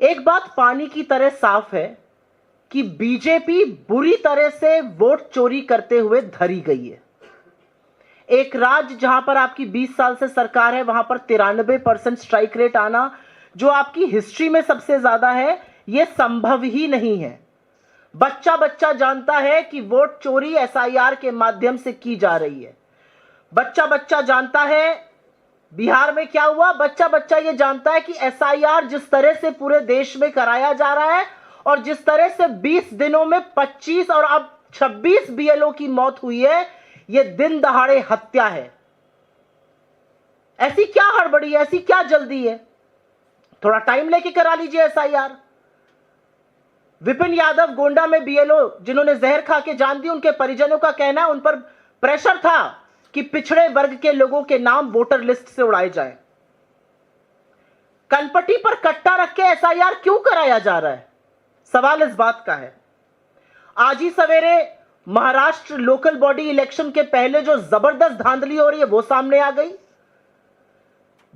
एक बात पानी की तरह साफ है कि बीजेपी बुरी तरह से वोट चोरी करते हुए धरी गई है। एक राज्य जहां पर आपकी 20 साल से सरकार है, वहां पर 93% स्ट्राइक रेट आना, जो आपकी हिस्ट्री में सबसे ज्यादा है, यह संभव ही नहीं है। बच्चा बच्चा जानता है कि वोट चोरी एसआईआर के माध्यम से की जा रही है। बच्चा बच्चा जानता है बिहार में क्या हुआ। बच्चा बच्चा यह जानता है कि एसआईआर जिस तरह से पूरे देश में कराया जा रहा है और जिस तरह से 20 दिनों में 25 और अब 26 बीएलओ की मौत हुई है, यह दिन दहाड़े हत्या है। ऐसी क्या हड़बड़ी है, ऐसी क्या जल्दी है? थोड़ा टाइम लेके करा लीजिए एसआईआर। विपिन यादव गोंडा में बीएलओ जिन्होंने जहर खा के जान दी, उनके परिजनों का कहना है उन पर प्रेशर था कि पिछड़े वर्ग के लोगों के नाम वोटर लिस्ट से उड़ाए जाएं। कनपट्टी पर कट्टा रख के एसआईआर क्यों कराया जा रहा है? सवाल इस बात का है। आज ही सवेरे महाराष्ट्र लोकल बॉडी इलेक्शन के पहले जो जबरदस्त धांधली हो रही है वो सामने आ गई।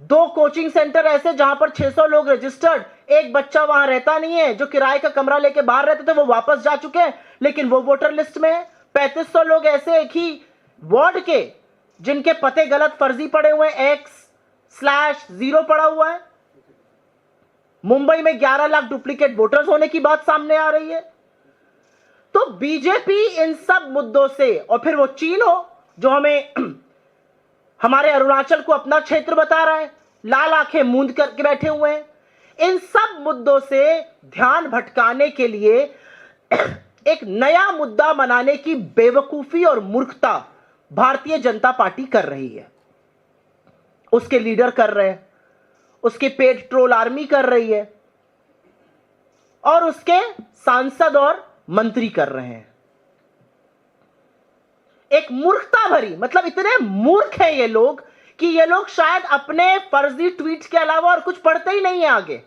2 कोचिंग सेंटर ऐसे जहां पर 600 लोग रजिस्टर्ड, एक बच्चा वहां रहता नहीं है, जो किराए का कमरा लेके बाहर रहते थे वो वापस जा चुके हैं, लेकिन वो वोटर लिस्ट में है। 3500 लोग ऐसे एक ही वार्ड के जिनके पते गलत फर्जी पड़े हुए हैं, X/0 पड़ा हुआ है। मुंबई में 11 लाख डुप्लीकेट वोटर्स होने की बात सामने आ रही है। तो बीजेपी इन सब मुद्दों से, और फिर वो चीन हो जो हमें हमारे अरुणाचल को अपना क्षेत्र बता रहा है, लाल आंखें मूंद करके बैठे हुए हैं, इन सब मुद्दों से ध्यान भटकाने के लिए एक नया मुद्दा बनाने की बेवकूफी और मूर्खता भारतीय जनता पार्टी कर रही है। उसके लीडर कर रहे हैं, उसके पेड ट्रोल आर्मी कर रही है, और उसके सांसद और मंत्री कर रहे हैं। एक मूर्खता भरी, मतलब इतने मूर्ख हैं ये लोग कि ये लोग शायद अपने फर्जी ट्वीट्स के अलावा और कुछ पढ़ते ही नहीं है आगे।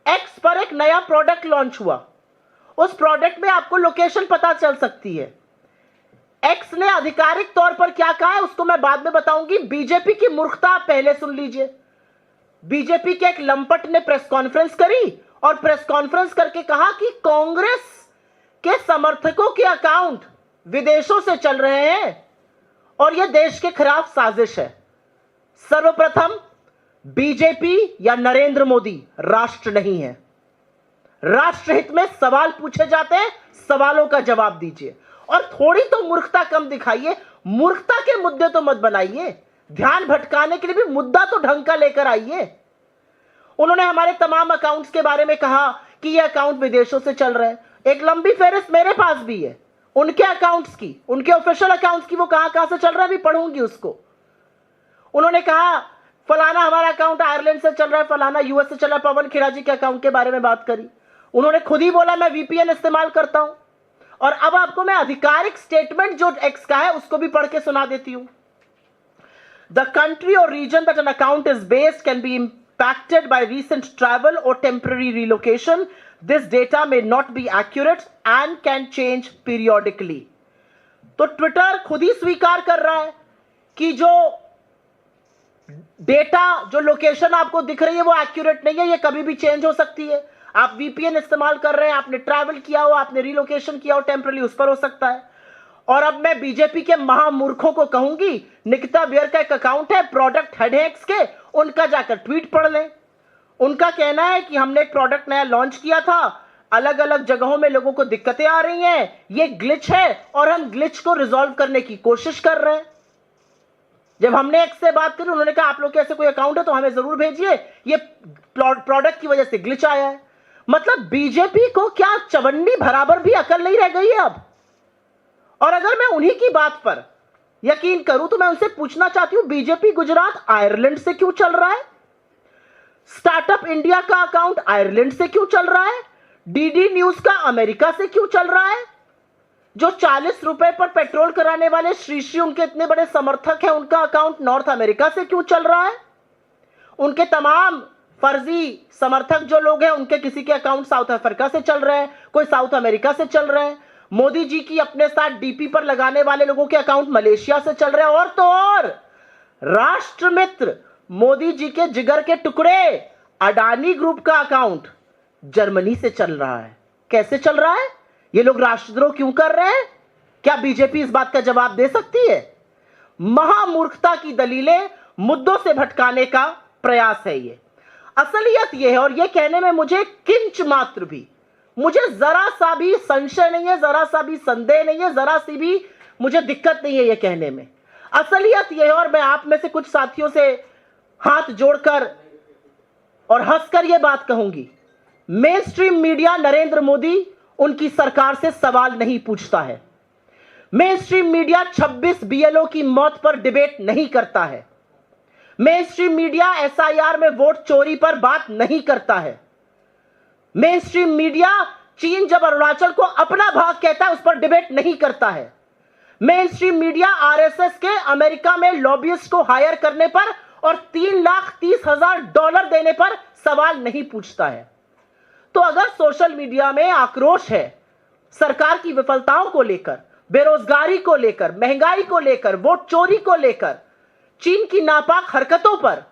एक्स पर एक नया प्रोडक्ट लॉन्च हुआ, उस प्रोडक्ट में आपको लोकेशन पता चल सकती है। एक्स ने आधिकारिक तौर पर क्या कहा है उसको मैं बाद में बताऊंगी। बीजेपी की मूर्खता आप पहले सुन लीजिए। बीजेपी के एक लंपट ने प्रेस कॉन्फ्रेंस करी और प्रेस कॉन्फ्रेंस करके कहा कि कांग्रेस के समर्थकों के अकाउंट विदेशों से चल रहे हैं और यह देश के खिलाफ साजिश है। सर्वप्रथम, बीजेपी या नरेंद्र मोदी राष्ट्र नहीं है। राष्ट्रहित में सवाल पूछे जाते हैं, सवालों का जवाब दीजिए, और थोड़ी तो मूर्खता कम दिखाइए। मूर्खता के मुद्दे तो मत बनाइए, ध्यान भटकाने के लिए भी मुद्दा तो ढंग का लेकर आइए। उन्होंने हमारे तमाम अकाउंट्स के बारे में कहा कि ये अकाउंट विदेशों से चल रहे हैं। एक लंबी फेहरिस्त मेरे पास भी है उनके अकाउंट्स की, उनके ऑफिशियल अकाउंट्स की, वो कहां से चल रहा है भी पढ़ूंगी उसको। उन्होंने कहा फलाना हमारा अकाउंट आयरलैंड से चल रहा है, फलाना यूएस से चल रहा है। पवन खेड़ा जी के अकाउंट के बारे में बात करी, उन्होंने खुद ही बोला मैं वीपीएन इस्तेमाल करता हूं। और अब आपको मैं आधिकारिक स्टेटमेंट जो एक्स का है उसको भी पढ़ के सुना देती हूं। द कंट्री और region that an account is based can be impacted by recent travel or temporary relocation. This data may not be accurate and can change periodically. तो ट्विटर खुद ही स्वीकार कर रहा है कि जो डेटा, जो लोकेशन आपको दिख रही है वो एक्यूरेट नहीं है, ये कभी भी चेंज हो सकती है। आप वीपीएन इस्तेमाल कर रहे हैं, आपने ट्रैवल किया हो, आपने रिलोकेशन किया हो टेम्पररी, उस पर हो सकता है। और अब मैं बीजेपी के महामूर्खों को कहूंगी, निकिता बियर का एक अकाउंट है प्रोडक्ट हेडेक्स के, उनका जाकर ट्वीट पढ़ लें। उनका कहना है कि हमने एक प्रोडक्ट नया लॉन्च किया था, अलग अलग जगहों में लोगों को दिक्कतें आ रही हैं, ये ग्लिच है और हम ग्लिच को रिजॉल्व करने की कोशिश कर रहे हैं। जब हमने एक्स से बात करी, उन्होंने कहा आप लोग के ऐसे कोई अकाउंट है तो हमें जरूर भेजिए, ये प्रोडक्ट की वजह से ग्लिच आया है। मतलब बीजेपी को क्या चवन्नी बराबर भी अकल नहीं रह गई है अब। और अगर मैं उन्हीं की बात पर यकीन करूं तो मैं उनसे पूछना चाहती हूं, बीजेपी गुजरात आयरलैंड से क्यों चल रहा है? स्टार्टअप इंडिया का अकाउंट आयरलैंड से क्यों चल रहा है? डीडी न्यूज का अमेरिका से क्यों चल रहा है? जो 40 रुपए पर पेट्रोल कराने वाले श्री उनके इतने बड़े समर्थक हैं, उनका अकाउंट नॉर्थ अमेरिका से क्यों चल रहा है? उनके तमाम फर्जी समर्थक जो लोग हैं, उनके किसी के अकाउंट साउथ अफ्रीका से चल रहे हैं, कोई साउथ अमेरिका से चल रहे हैं। मोदी जी की अपने साथ डीपी पर लगाने वाले लोगों के अकाउंट मलेशिया से चल रहे हैं। और तो और राष्ट्र मित्र मोदी जी के जिगर के टुकड़े अडानी ग्रुप का अकाउंट जर्मनी से चल रहा है। कैसे चल रहा है? ये लोग राष्ट्रद्रोह क्यों कर रहे हैं? क्या बीजेपी इस बात का जवाब दे सकती है? महामूर्खता की दलीलें, मुद्दों से भटकाने का प्रयास है ये। असलियत ये है, और ये कहने में मुझे किंच मात्र भी, मुझे जरा सा भी संशय नहीं है, जरा सा भी संदेह नहीं है, जरा सी भी मुझे दिक्कत नहीं है ये कहने में। असलियत ये है, और मैं आप में से कुछ साथियों से हाथ जोड़कर और हंसकर ये बात कहूंगी, main stream media Narendra Modi उनकी सरकार से सवाल नहीं पूछता है। मेन स्ट्रीम मीडिया 26 बीएलओ की मौत पर डिबेट नहीं करता है। मेन स्ट्रीम मीडिया एसआईआर में वोट चोरी पर बात नहीं करता है। मेन स्ट्रीम मीडिया चीन जब अरुणाचल को अपना भाग कहता है उस पर डिबेट नहीं करता है। मेन स्ट्रीम मीडिया आरएसएस के अमेरिका में लॉबियस्ट को हायर करने पर और $3,30,000 देने पर सवाल नहीं पूछता है। तो अगर सोशल मीडिया में आक्रोश है सरकार की विफलताओं को लेकर, बेरोजगारी को लेकर, महंगाई को लेकर, वोट चोरी को लेकर, चीन की नापाक हरकतों पर,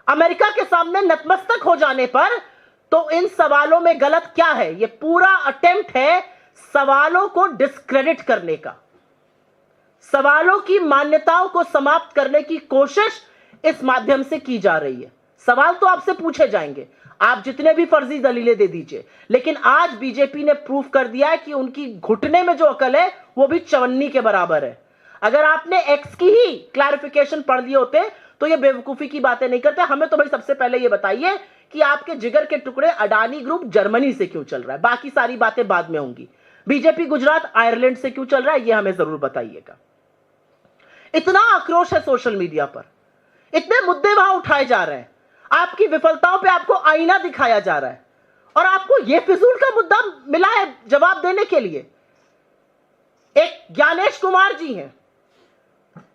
अमेरिका के सामने नतमस्तक हो जाने पर, तो इन सवालों में गलत क्या है? यह पूरा अटेम्प्ट है सवालों को डिस्क्रेडिट करने का, सवालों की मान्यताओं को समाप्त करने की कोशिश इस माध्यम से की जा रही है। सवाल तो आपसे पूछे जाएंगे, आप जितने भी फर्जी दलीलें दे दीजिए, लेकिन आज बीजेपी ने प्रूफ कर दिया है कि उनकी घुटने में जो अकल है वो भी चवन्नी के बराबर है। अगर आपने एक्स की ही क्लैरिफिकेशन पढ़ लिए होते तो ये बेवकूफी की बातें नहीं करते। हमें तो भाई सबसे पहले ये बताइए कि आपके जिगर के टुकड़े अडानी ग्रुप जर्मनी से क्यों चल रहा है? बाकी सारी बातें बाद में होंगी। बीजेपी गुजरात आयरलैंड से क्यों चल रहा है, ये हमें जरूर बताइएगा। इतना आक्रोश है सोशल मीडिया पर, इतने मुद्दे वहां उठाए जा रहे हैं, आपकी विफलताओं पे आपको आईना दिखाया जा रहा है, और आपको यह फिजूल का मुद्दा मिला है जवाब देने के लिए। एक ज्ञानेश कुमार जी हैं,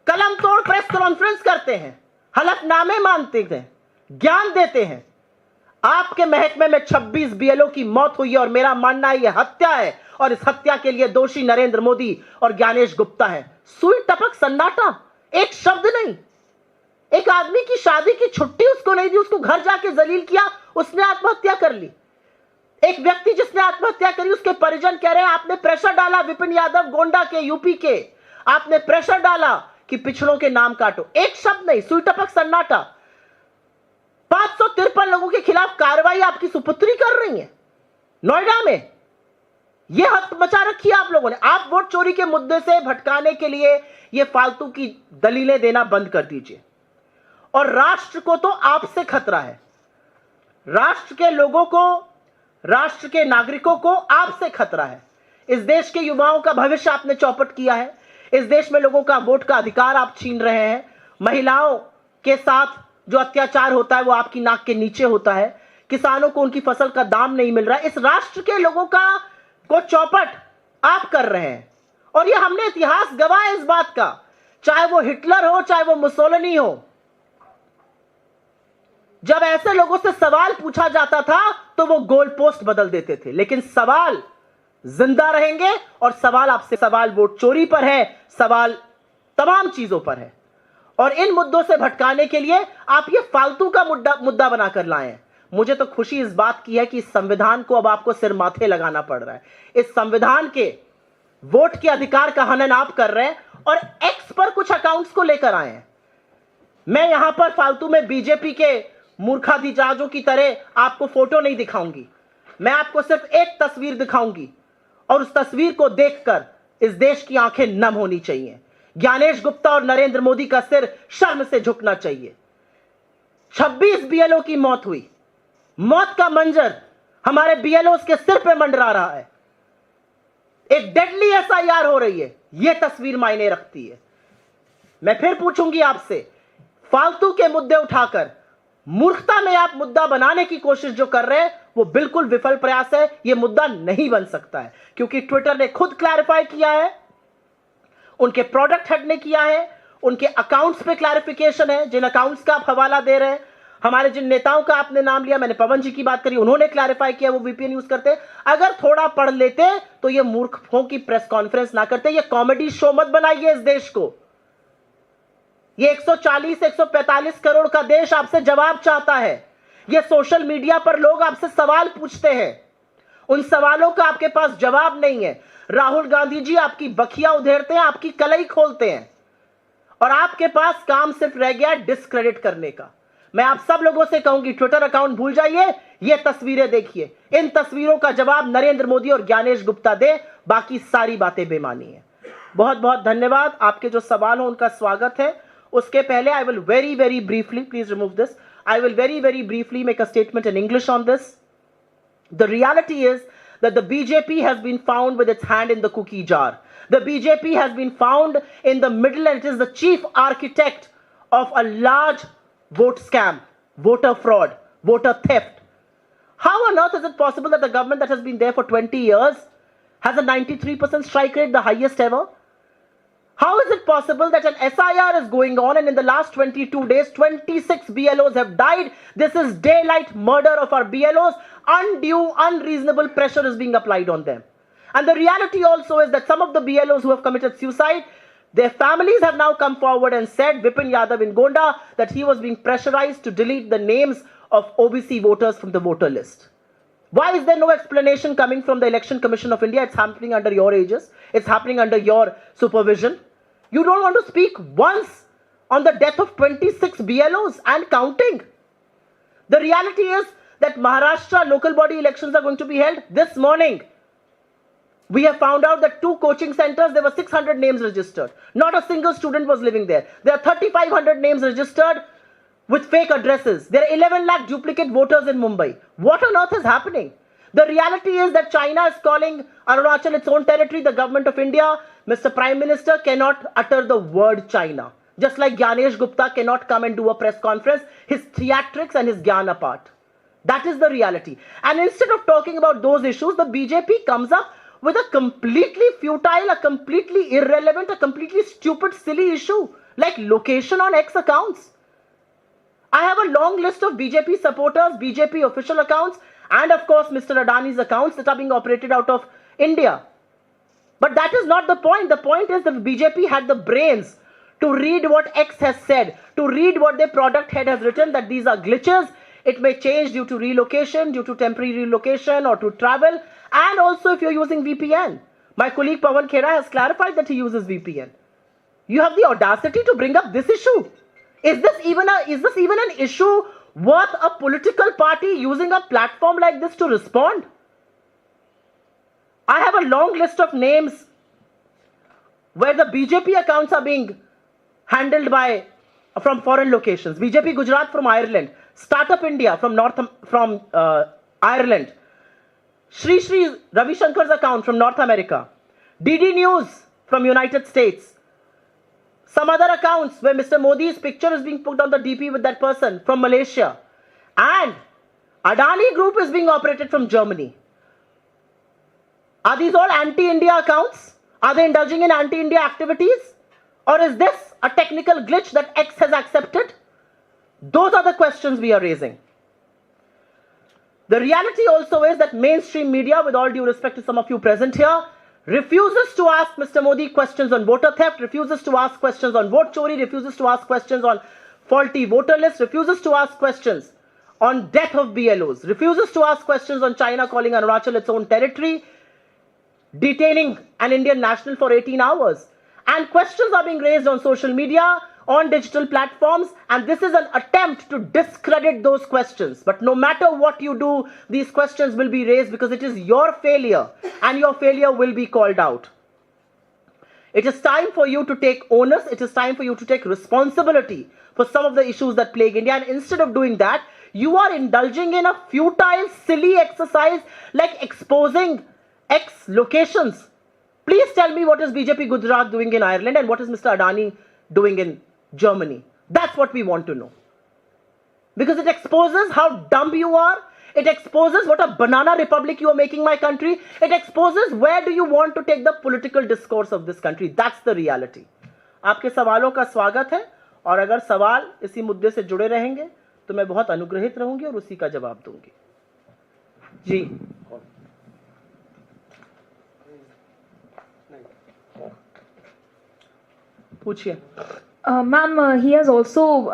कलम तोड़ प्रेस कॉन्फ्रेंस करते हैं, हलफनामे मानते हैं, ज्ञान देते हैं। आपके महकमे में 26 बीएलओ की मौत हुई है और मेरा मानना है यह हत्या है, और इस हत्या के लिए दोषी नरेंद्र मोदी और ज्ञानेश गुप्ता है। सुई टपक सन्नाटा, एक शब्द नहीं। एक आदमी की शादी की छुट्टी उसको नहीं दी, उसको घर जाके जलील किया, उसने आत्महत्या कर ली। एक व्यक्ति जिसने आत्महत्या करी, उसके परिजन कह रहे हैं आपने प्रेशर डाला, विपिन यादव गोंडा के, यूपी के, आपने प्रेशर डाला कि पिछड़ों के नाम काटो। एक शब्द नहीं, सुई टपक सन्नाटा। 553 लोगों के खिलाफ कार्रवाई आपकी सुपुत्री कर रही है नोएडा में। यह हद मचा रखी है आप लोगों ने। आप वोट चोरी के मुद्दे से भटकाने के लिए यह फालतू की दलीलें देना बंद कर दीजिए। और राष्ट्र को तो आपसे खतरा है, राष्ट्र के लोगों को, राष्ट्र के नागरिकों को आपसे खतरा है। इस देश के युवाओं का भविष्य आपने चौपट किया है। इस देश में लोगों का वोट का अधिकार आप छीन रहे हैं। महिलाओं के साथ जो अत्याचार होता है वो आपकी नाक के नीचे होता है। किसानों को उनकी फसल का दाम नहीं मिल रहा है। इस राष्ट्र के लोगों को चौपट आप कर रहे हैं, और ये हमने इतिहास गवाह है इस बात का। चाहे वो हिटलर हो, चाहे वो मुसोलिनी हो, जब ऐसे लोगों से सवाल पूछा जाता था तो वो गोल पोस्ट बदल देते थे। लेकिन सवाल जिंदा रहेंगे, और सवाल आपसे, सवाल वोट चोरी पर है, सवाल तमाम चीजों पर है। और इन मुद्दों से भटकाने के लिए आप ये फालतू का मुद्दा बनाकर लाए हैं। मुझे तो खुशी इस बात की है कि इस संविधान को अब आपको सिर माथे लगाना पड़ रहा है। इस संविधान के वोट के अधिकार का हनन आप कर रहे हैं, और एक्स पर कुछ अकाउंट्स को लेकर आए हैं। मैं यहां पर फालतू में बीजेपी के मूर्खाधिजाजों की तरह आपको फोटो नहीं दिखाऊंगी। मैं आपको सिर्फ एक तस्वीर दिखाऊंगी, और उस तस्वीर को देखकर इस देश की आंखें नम होनी चाहिए। ज्ञानेश गुप्ता और नरेंद्र मोदी का सिर शर्म से झुकना चाहिए। 26 बीएलओ की मौत हुई, मौत का मंजर हमारे बीएलओ के सिर पे मंडरा रहा है। एक डेडली एसआईआर हो रही है, यह तस्वीर मायने रखती है। मैं फिर पूछूंगी आपसे, फालतू के मुद्दे उठाकर मूर्खता में आप मुद्दा बनाने की कोशिश जो कर रहे हैं वो बिल्कुल विफल प्रयास है। यह मुद्दा नहीं बन सकता है, क्योंकि ट्विटर ने खुद क्लैरिफाई किया है, उनके प्रोडक्ट हेड ने किया है, उनके अकाउंट्स पे क्लैरिफिकेशन है। जिन अकाउंट्स का आप हवाला दे रहे हैं, हमारे जिन नेताओं का आपने नाम लिया, मैंने पवन जी की बात करी, उन्होंने क्लैरिफाई किया वो वीपीएन यूज करते। अगर थोड़ा पढ़ लेते तो ये मूर्खों की प्रेस कॉन्फ्रेंस ना करते। ये कॉमेडी शो मत बनाइए इस देश को। ये 140-145 करोड़ का देश आपसे जवाब चाहता है। ये सोशल मीडिया पर लोग आपसे सवाल पूछते हैं, उन सवालों का आपके पास जवाब नहीं है। राहुल गांधी जी आपकी बखिया उधेड़ते हैं, आपकी कलई खोलते हैं, और आपके पास काम सिर्फ रह गया डिस्क्रेडिट करने का। मैं आप सब लोगों से कहूंगी, ट्विटर अकाउंट भूल जाइए, ये तस्वीरें देखिए, इन तस्वीरों का जवाब नरेंद्र मोदी और ज्ञानेश गुप्ता दे, बाकी सारी बातें बेमानी है। बहुत बहुत धन्यवाद। आपके जो सवाल हो उनका स्वागत है। उसके पहले I will very briefly, please remove this, I will very briefly make a statement in English on this. The reality is that the BJP has been found with its hand in the cookie jar. The BJP has been found in the middle, and it is the chief architect of a large vote scam, voter fraud, voter theft. How on earth is it possible that the government that has been there for 20 years has a 93% strike rate, the highest ever? How is it possible that an SIR is going on and in the last 22 days, 26 BLOs have died? This is daylight murder of our BLOs. Undue, unreasonable pressure is being applied on them. And the reality also is that some of the BLOs who have committed suicide, their families have now come forward and said, Vipin Yadav in Gonda, that he was being pressurized to delete the names of OBC voters from the voter list. Why is there no explanation coming from the Election Commission of India? It's happening under your aegis. It's happening under your supervision. You don't want to speak once on the death of 26 BLOs and counting. The reality is that Maharashtra local body elections are going to be held this morning. We have found out that 2 coaching centers, there were 600 names registered. Not a single student was living there. There are 3,500 names registered with fake addresses. There are 11 lakh duplicate voters in Mumbai. What on earth is happening? The reality is that China is calling Arunachal its own territory. The government of India, Mr. Prime Minister, cannot utter the word China. Just like Gyanesh Gupta cannot come and do a press conference, his theatrics and his Gyan apart. That is the reality. And instead of talking about those issues, the BJP comes up with a completely futile, a completely irrelevant, a completely stupid, silly issue like location on X accounts. I have a long list of BJP supporters, BJP official accounts, and of course Mr. Adani's accounts that are being operated out of India. But that is not the point. The point is that BJP had the brains to read what X has said, to read what their product head has written, that these are glitches. It may change due to relocation, due to temporary relocation or to travel, and also if you're using VPN. My colleague Pawan Khera has clarified that he uses VPN. You have the audacity to bring up this issue. Is this even an issue worth a political party using a platform like this to respond? I have a long list of names where the BJP accounts are being handled from foreign locations. BJP Gujarat from Ireland, Startup India from Ireland, Sri Ravi Shankar's account from North America, DD News from United States, some other accounts where Mr. Modi's picture is being put on the DP with that person from Malaysia, and Adani Group is being operated from Germany. Are these all anti-India accounts? Are they indulging in anti-India activities? Or is this a technical glitch that X has accepted? Those are the questions we are raising. The reality also is that mainstream media, with all due respect to some of you present here, refuses to ask Mr. Modi questions on voter theft, refuses to ask questions on vote chori, refuses to ask questions on faulty voter lists, refuses to ask questions on death of BLOs, refuses to ask questions on China calling Arunachal its own territory, detaining an Indian national for 18 hours. And questions are being raised on social media, on digital platforms, and this is an attempt to discredit those questions. But no matter what you do, these questions will be raised because it is your failure, and your failure will be called out. It is time for you to take onus, it is time for you to take responsibility for some of the issues that plague India, and instead of doing that, you are indulging in a futile, silly exercise like exposing X locations. Please tell me, what is BJP Gujarat doing in Ireland and what is Mr. Adani doing in Germany? That's what we want to know. Because it exposes how dumb you are. It exposes what a banana republic you are making my country. It exposes where do you want to take the political discourse of this country. That's the reality. आपके सवालों का स्वागत है, और अगर सवाल इसी मुद्दे से जुड़े रहेंगे तो मैं बहुत अनुग्रहित रहूंगी और उसी का जवाब दूंगी. जी पूछिए. Ma'am, he has also,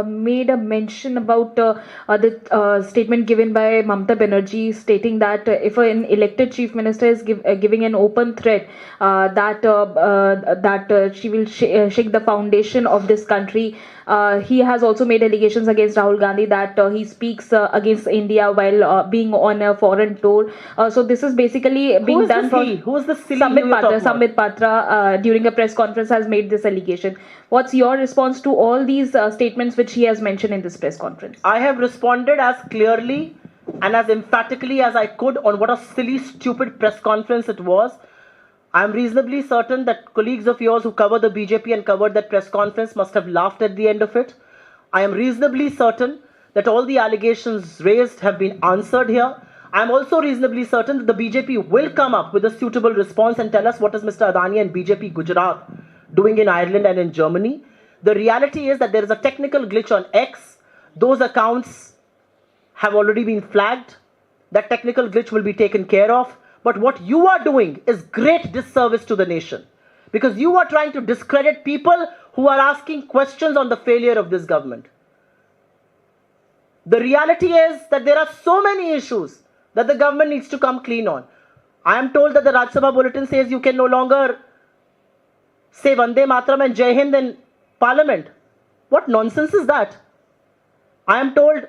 made a mention about the statement given by Mamata Banerjee, stating that if an elected chief minister is giving an open threat that she will shake the foundation of this country. He has also made allegations against Rahul Gandhi that he speaks against India while being on a foreign tour. So this is basically being done from Who is the silly who you're talking about? Sambit Patra during a press conference has made this allegation. What's your response to all these statements which he has mentioned in this press conference? I have responded as clearly and as emphatically as I could on what a silly, stupid press conference it was. I am reasonably certain that colleagues of yours who cover the BJP and covered that press conference must have laughed at the end of it. I am reasonably certain that all the allegations raised have been answered here. I am also reasonably certain that the BJP will come up with a suitable response and tell us what is Mr. Adani and BJP Gujarat doing in Ireland and in Germany. The reality is that there is a technical glitch on X. Those accounts have already been flagged. That technical glitch will be taken care of. But what you are doing is great disservice to the nation, because you are trying to discredit people who are asking questions on the failure of this government. The reality is that there are so many issues that the government needs to come clean on. I am told that the Rajya Sabha bulletin says you can no longer say Vande Mataram and Jai Hind in Parliament. What nonsense is that? I am told,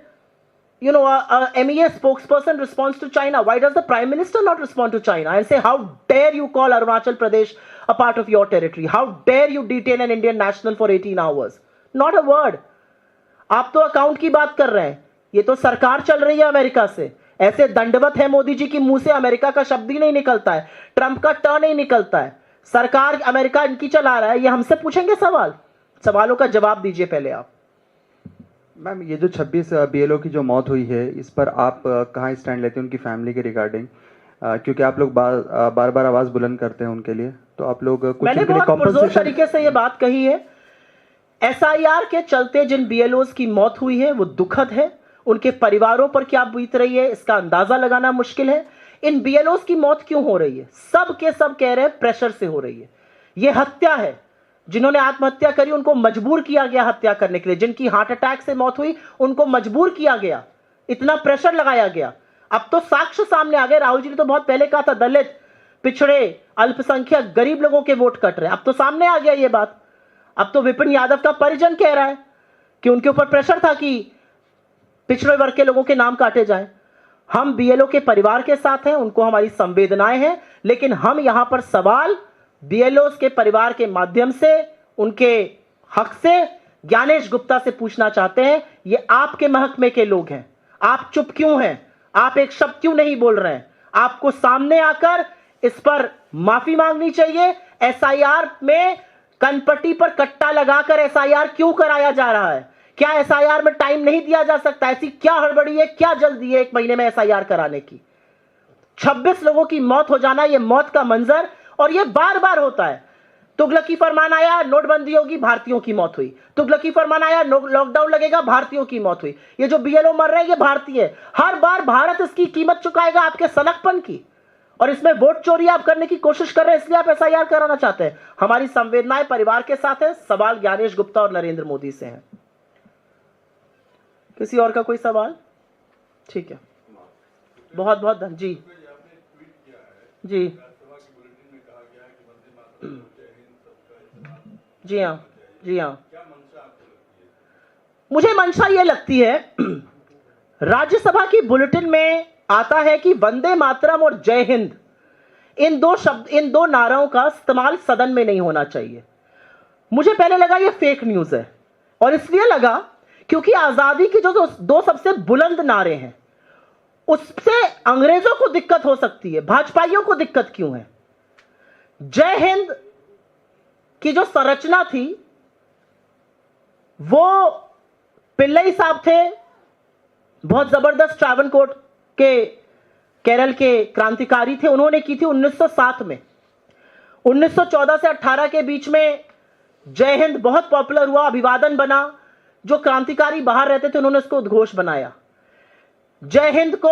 a MEA spokesperson responds to China. Why does the Prime Minister not respond to China and say, how dare you call Arunachal Pradesh a part of your territory? How dare you detain an Indian national for 18 hours? Not a word. आप तो account की बात कर रहे हैं, ये तो सरकार चल रही है अमेरिका से. ऐसे दंडवत है मोदी जी की मुंह से अमेरिका का शब्द ही नहीं निकलता है, ट्रंप का ट नहीं निकलता है. सरकार अमेरिका इनकी चला रहा है. ये हमसे पूछेंगे सवालों का जवाब दीजिए पहले आप. मैम, ये जो 26 बीएलओ की जो मौत हुई है, इस पर आप कहाँ स्टैंड लेते हैं उनकी फैमिली के रिगार्डिंग? क्योंकि आप लोग बार बार आवाज बुलंद करते हैं उनके लिए, तो आप लोग कुछ मैंने बहुत पुरजोर तरीके से ये बात कही है. एसआईआर के चलते जिन बीएलओज की मौत हुई है वो दुखद है. उनके परिवारों पर क्या बीत रही है इसका अंदाजा लगाना मुश्किल है. इन बीएलओज की मौत क्यों हो रही है? सब के सब कह रहे हैं प्रेशर से हो रही है. ये हत्या है. जिन्होंने आत्महत्या करी उनको मजबूर किया गया हत्या करने के लिए. जिनकी हार्ट अटैक से मौत हुई उनको मजबूर किया गया, इतना प्रेशर लगाया गया. अब तो साक्ष्य सामने आ गए. राहुल जी ने तो बहुत पहले कहा था दलित, पिछड़े, अल्पसंख्यक, गरीब लोगों के वोट कट रहे हैं. अब तो सामने आ गया ये बात. अब तो विपिन यादव का परिजन कह रहा है कि उनके ऊपर प्रेशर था कि पिछड़े वर्ग के लोगों के नाम काटे जाएं. हम बीएलओ के परिवार के साथ हैं, उनको हमारी संवेदनाएं हैं, लेकिन हम यहां पर सवाल बीएलओ के परिवार के माध्यम से उनके हक से ज्ञानेश गुप्ता से पूछना चाहते हैं. ये आपके महकमे के लोग हैं, आप चुप क्यों हैं? आप एक शब्द क्यों नहीं बोल रहे हैं? आपको सामने आकर इस पर माफी मांगनी चाहिए. एसआईआर में कनपट्टी पर कट्टा लगाकर एसआईआर क्यों कराया जा रहा है? क्या एसआईआर में टाइम नहीं दिया जा सकता? ऐसी क्या हड़बड़ी है, क्या जल्दी है 1 महीने में एसआईआर कराने की? 26 लोगों की मौत हो जाना, यह मौत का मंजर, और यह बार बार होता है. तुगलकी फरमान आया, नोटबंदी होगी, भारतीयों की मौत हुई. तुगलकी फरमान आया, लॉकडाउन लगेगा, भारतीयों की मौत हुई. ये जो बीएलओ मर रहे हैं ये भारतीय है. हर बार भारत इसकी कीमत चुकाएगा आपके सनकपन की, और इसमें वोट चोरी आप करने की कोशिश कर रहे हैं, इसलिए आप एसआईआर कराना चाहते हैं. हमारी संवेदनाएं परिवार के साथ है. सवाल ज्ञानेश गुप्ता और नरेंद्र मोदी से है. किसी और का कोई सवाल? ठीक है, बहुत बहुत धन्यवाद. जी जी हाँ, जी हाँ. मुझे मंशा ये लगती है, राज्यसभा की बुलेटिन में आता है कि वंदे मातरम और जय हिंद, इन दो नारों का इस्तेमाल सदन में नहीं होना चाहिए. मुझे पहले लगा ये फेक न्यूज है, और इसलिए लगा क्योंकि आजादी की जो दो सबसे बुलंद नारे हैं उससे अंग्रेजों को दिक्कत हो सकती है, भाजपाइयों को दिक्कत क्यों है? जय हिंद की जो संरचना थी वो पिल्लई साहब थे, बहुत जबरदस्त ट्रावनकोर के केरल के क्रांतिकारी थे. उन्होंने की थी 1907 में. 1914 से 18 के बीच में जय हिंद बहुत पॉपुलर हुआ, अभिवादन बना. जो क्रांतिकारी बाहर रहते थे उन्होंने उसको उद्घोष बनाया. जय हिंद को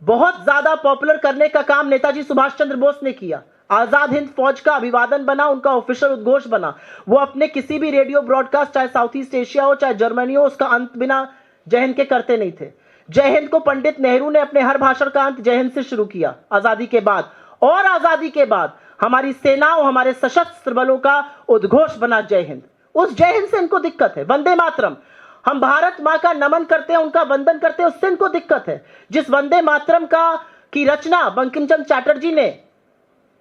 बहुत ज्यादा पॉपुलर करने का काम नेताजी सुभाष चंद्र बोस ने किया. आजाद हिंद फौज का अभिवादन बना, उनका ऑफिशियल उद्घोष बना। वो अपने किसी भी रेडियो ब्रॉडकास्ट, चाहे साउथ ईस्ट एशिया हो चाहे जर्मनी हो, उसका अंत बिना जय हिंद के करते नहीं थे। जय हिंद को पंडित नेहरू ने अपने हर भाषण का अंत जय हिंद से शुरू किया आजादी के बाद, और आजादी के बाद हमारी सेनाओं, हमारे सशस्त्र बलों का उद्घोष बना जय हिंद। उस जय हिंद से इनको दिक्कत है। वंदे मातरम, हम भारत मां का नमन करते हैं, उनका वंदन करते हैं, उससे इनको दिक्कत है। जिस वंदे मातरम की रचना बंकिम चंद्र चटर्जी ने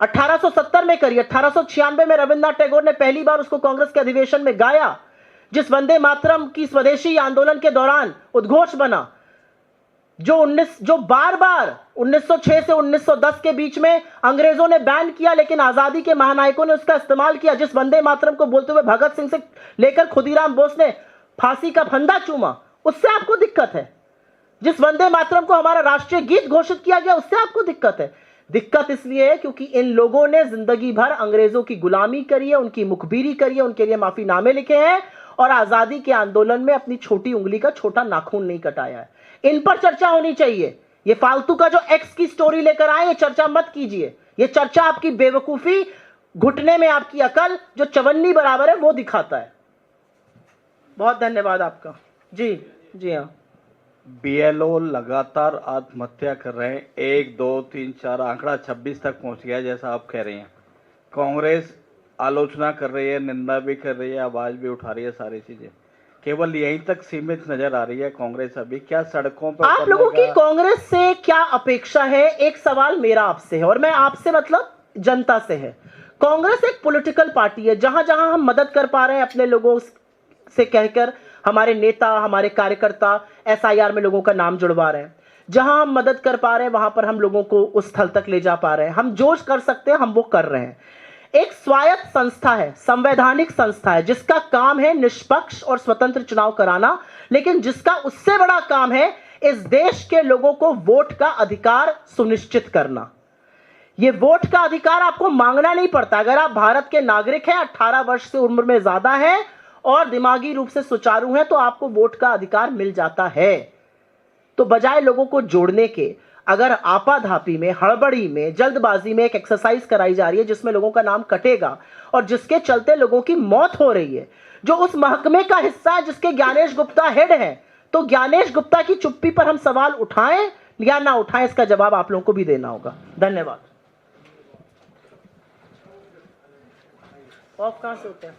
1870 में करी, 1896 में रविन्द्रनाथ टैगोर ने पहली बार उसको कांग्रेस के अधिवेशन में गाया, जिस वंदे मातरम की स्वदेशी आंदोलन के दौरान उद्घोष बना, जो बार बार 1906 से 1910 के बीच में अंग्रेजों ने बैन किया, लेकिन आजादी के महानायकों ने उसका इस्तेमाल किया, जिस वंदे मातरम को बोलते हुए भगत सिंह से लेकर खुदीराम बोस ने फांसी का फंदा चूमा, उससे आपको दिक्कत है। जिस वंदे मातरम को हमारा राष्ट्रीय गीत घोषित किया गया, उससे आपको दिक्कत है। दिक्कत इसलिए है क्योंकि इन लोगों ने जिंदगी भर अंग्रेजों की गुलामी करी है, उनकी मुखबिरी करी है, उनके लिए माफीनामे लिखे हैं, और आजादी के आंदोलन में अपनी छोटी उंगली का छोटा नाखून नहीं कटाया है। इन पर चर्चा होनी चाहिए। ये फालतू का जो एक्स की स्टोरी लेकर आए, ये चर्चा मत कीजिए। ये चर्चा आपकी बेवकूफी, घुटने में आपकी अकल जो चवन्नी बराबर है, वो दिखाता है। बहुत धन्यवाद आपका। जी जी हाँ। बीएलओ लगातार आत्महत्या कर रहे हैं, 1 2 3 4 आंकड़ा 26 तक पहुंच गया जैसा आप कह रहे हैं। कांग्रेस आलोचना कर रही है, निंदा भी कर रही है, आवाज भी उठा रही है, सारी चीजें केवल यहीं तक सीमित नजर आ रही है कांग्रेस। अभी क्या सड़कों पर आप लोगों की कांग्रेस से क्या अपेक्षा है? एक सवाल मेरा आपसे है, और मैं आपसे मतलब जनता से है। कांग्रेस एक पॉलिटिकल पार्टी है। जहां जहां हम मदद कर पा रहे हैं अपने लोगों से कहकर, हमारे नेता, हमारे कार्यकर्ता एसआईआर में लोगों का नाम जुड़वा रहे हैं। जहां हम मदद कर पा रहे हैं वहां पर हम लोगों को उस स्थल तक ले जा पा रहे हैं। हम जो कर सकते हैं हम वो कर रहे हैं। एक स्वायत्त संस्था है, संवैधानिक संस्था है, जिसका काम है निष्पक्ष और स्वतंत्र चुनाव कराना, लेकिन जिसका उससे बड़ा काम है इस देश के लोगों को वोट का अधिकार सुनिश्चित करना। ये वोट का अधिकार आपको मांगना नहीं पड़ता। अगर आप भारत के नागरिक हैं, 18 वर्ष से उम्र में ज्यादा है और दिमागी रूप से सुचारू हैं, तो आपको वोट का अधिकार मिल जाता है। तो बजाय लोगों को जोड़ने के, अगर आपाधापी में, हड़बड़ी में, जल्दबाजी में एक एक्सरसाइज कराई जा रही है जिसमें लोगों का नाम कटेगा और जिसके चलते लोगों की मौत हो रही है, जो उस महकमे का हिस्सा है जिसके ज्ञानेश गुप्ता हेड है, तो ज्ञानेश गुप्ता की चुप्पी पर हम सवाल उठाएं या ना उठाएं, इसका जवाब आप लोगों को भी देना होगा। धन्यवाद। ऑफ कहां से होते हैं?